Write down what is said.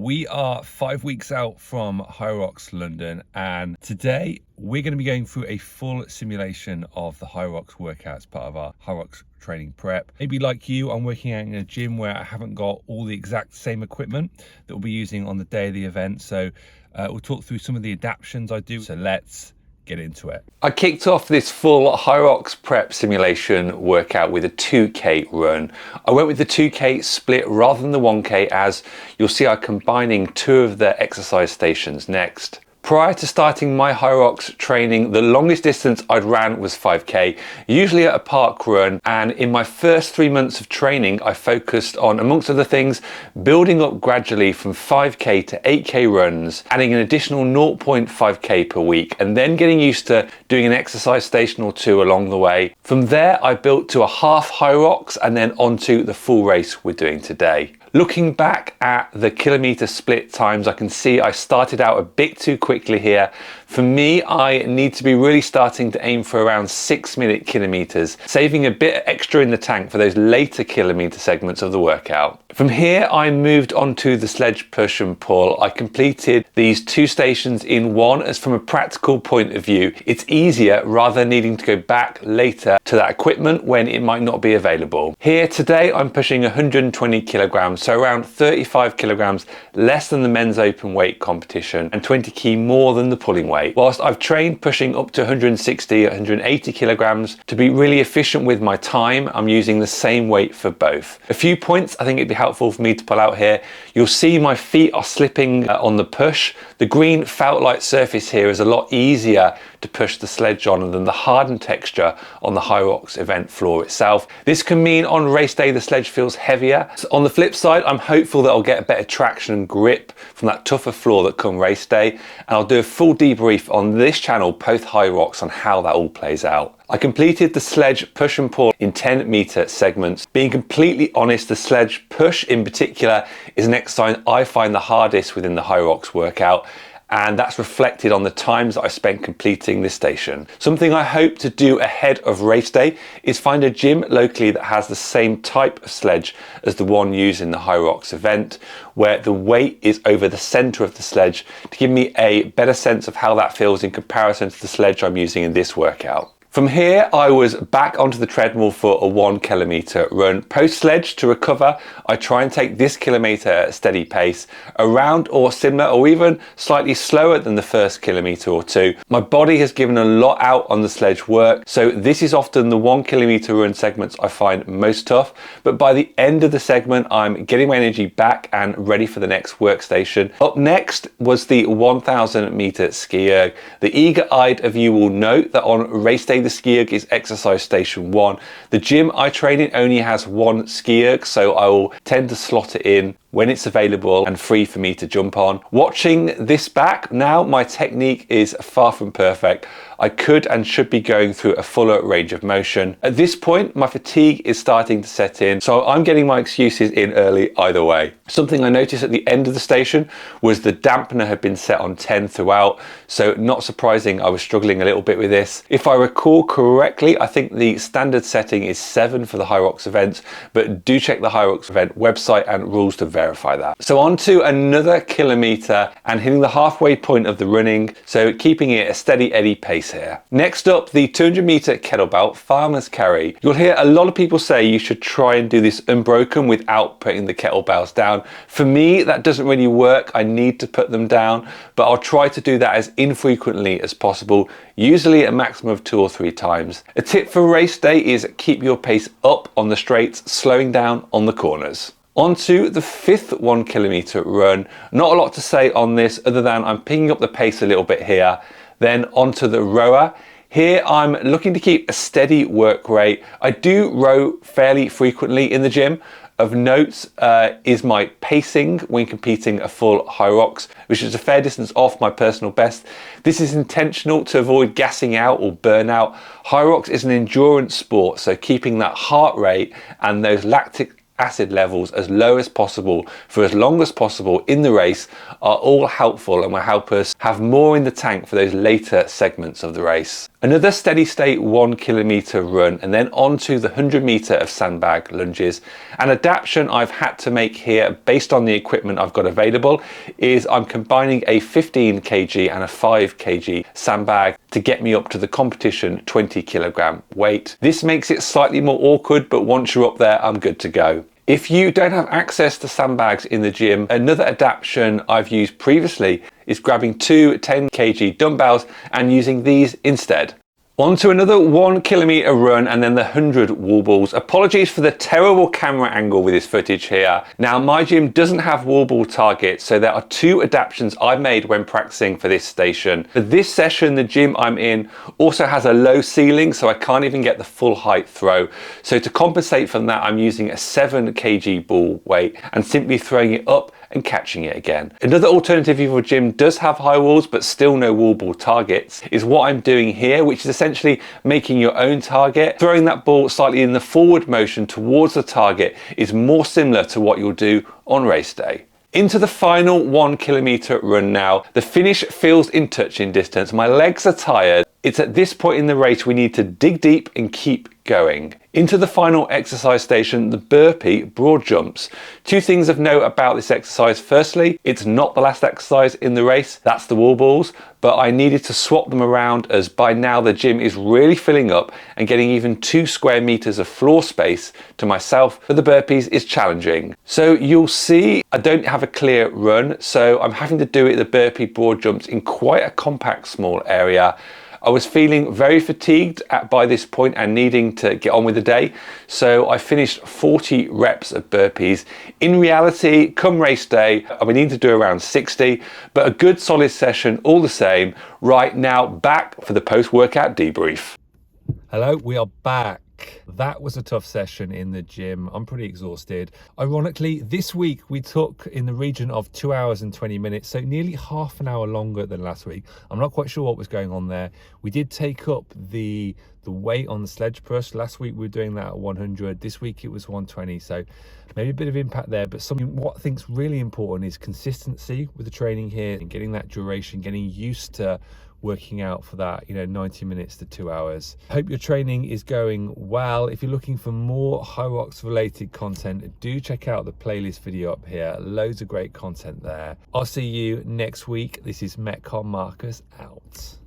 We are 5 weeks out from Hyrox London, and today we're going to be going through a full simulation of the Hyrox workout as part of our Hyrox training prep. Maybe like you, I'm working out in a gym where I haven't got all the exact same equipment that we'll be using on the day of the event. So we'll talk through some of the adaptations I do. So let's get into it. I kicked off this full Hyrox prep simulation workout with a 2K run. I went with the 2K split rather than the 1K, as you'll see I'm combining two of the exercise stations next. Prior to starting my Hyrox training, the longest distance I'd ran was 5K, usually at a park run, and in my first 3 months of training I focused on, amongst other things, building up gradually from 5K to 8K runs, adding an additional 0.5K per week, and then getting used to doing an exercise station or two along the way. From there I built to a half Hyrox and then onto the full race we're doing today. Looking back at the kilometer split times, I can see I started out a bit too quickly here. For me, I need to be really starting to aim for around 6-minute kilometers, saving a bit extra in the tank for those later kilometer segments of the workout. From here, I moved on to the sledge push and pull. I completed these two stations in one, as from a practical point of view, it's easier rather than needing to go back later to that equipment when it might not be available. Here today, I'm pushing 120 kilograms, so around 35 kilograms less than the men's open weight competition and 20 kg more than the pulling weight. Whilst I've trained pushing up to 160, 180 kilograms, to be really efficient with my time, I'm using the same weight for both. A few points I think it'd be helpful for me to pull out here. You'll see my feet are slipping on the push. The green felt-like surface here is a lot easier to push the sledge on than the hardened texture on the Hyrox event floor itself. This can mean on race day the sledge feels heavier. So on the flip side, I'm hopeful that I'll get a better traction and grip from that tougher floor that come race day, and I'll do a full debrief on this channel post Hyrox on how that all plays out. I completed the sledge push and pull in 10-meter segments. Being completely honest, the sledge push in particular is an exercise I find the hardest within the Hyrox workout, and that's reflected on the times that I spent completing this station. Something I hope to do ahead of race day is find a gym locally that has the same type of sledge as the one used in the Hyrox event, where the weight is over the center of the sledge, to give me a better sense of how that feels in comparison to the sledge I'm using in this workout. From here, I was back onto the treadmill for a 1 kilometer run. Post sledge, to recover, I try and take this kilometer at a steady pace, around or similar or even slightly slower than the first kilometer or two. My body has given a lot out on the sledge work, so this is often the 1 kilometer run segments I find most tough, but by the end of the segment, I'm getting my energy back and ready for the next workstation. Up next was the 1,000 meter ski erg. The eager-eyed of you will note that on race day, the ski erg is exercise station 1. The gym I train in only has one ski erg, so I will tend to slot it in when it's available and free for me to jump on. Watching this back now, my technique is far from perfect. I could and should be going through a fuller range of motion. At this point, my fatigue is starting to set in, so I'm getting my excuses in early either way. Something I noticed at the end of the station was the dampener had been set on 10 throughout, so not surprising I was struggling a little bit with this. If I recall correctly, I think the standard setting is 7 for the Hyrox events, but do check the Hyrox event website and rules to verify that. So on to another kilometer and hitting the halfway point of the running, so keeping it a steady eddy pace here. Next up, the 200 meter kettlebell farmer's carry. You'll hear a lot of people say you should try and do this unbroken without putting the kettlebells down. For me, that doesn't really work. I need to put them down, but I'll try to do that as infrequently as possible, usually a maximum of 2 or 3 times. A tip for race day is keep your pace up on the straights, slowing down on the corners. On to the 5th 1 kilometer run. Not a lot to say on this other than I'm picking up the pace a little bit here. Then onto the rower. Here I'm looking to keep a steady work rate. I do row fairly frequently in the gym. Of note is my pacing when competing a full Hyrox, which is a fair distance off my personal best. This is intentional to avoid gassing out or burnout. Hyrox is an endurance sport, so keeping that heart rate and those lactic acid levels as low as possible for as long as possible in the race are all helpful and will help us have more in the tank for those later segments of the race. Another steady state 1 kilometer run and then on to the 100 meter of sandbag lunges. An adaptation I've had to make here based on the equipment I've got available is I'm combining a 15 kg and a 5 kg sandbag to get me up to the competition 20 kilogram weight. This makes it slightly more awkward, but once you're up there, I'm good to go. If you don't have access to sandbags in the gym, another adaptation I've used previously is grabbing two 10 kg dumbbells and using these instead. On to another 1 kilometer run and then the 100 wall balls. Apologies for the terrible camera angle with this footage here. Now, my gym doesn't have wall ball targets, so there are two adaptations I made when practicing for this station. For this session, the gym I'm in also has a low ceiling, so I can't even get the full height throw. So to compensate from that, I'm using a 7 kg ball weight and simply throwing it up and catching it again. Another alternative if your gym does have high walls but still no wall ball targets is what I'm doing here, which is essentially making your own target. Throwing that ball slightly in the forward motion towards the target is more similar to what you'll do on race day. Into the final 1 kilometer run now. The finish feels in touching distance. My legs are tired. It's at this point in the race we need to dig deep and keep going. Into the final exercise station, the burpee broad jumps. Two things of note about this exercise. Firstly, it's not the last exercise in the race, that's the wall balls, but I needed to swap them around as by now the gym is really filling up and getting even 2 square meters of floor space to myself for the burpees is challenging. So you'll see I don't have a clear run, so I'm having to do it the burpee broad jumps in quite a compact small area. I was feeling very fatigued by this point and needing to get on with the day, so I finished 40 reps of burpees. In reality, come race day, I would need to do around 60, but a good solid session all the same. Right now, back for the post-workout debrief. Hello, we are back. That was a tough session in the gym. I'm pretty exhausted. Ironically, this week we took in the region of 2 hours and 20 minutes, so nearly half an hour longer than last week. I'm not quite sure what was going on there. We did take up the weight on the sledge press. Last week we were doing that at 100. This week it was 120, so maybe a bit of impact there. But what I think's really important is consistency with the training here and getting that duration, getting used to working out for that 90 minutes to 2 hours. Hope your training is going well. If you're looking for more Hyrox related content, do check out the playlist video up here. Loads of great content there. I'll see you next week. This is Metcon Marcus out.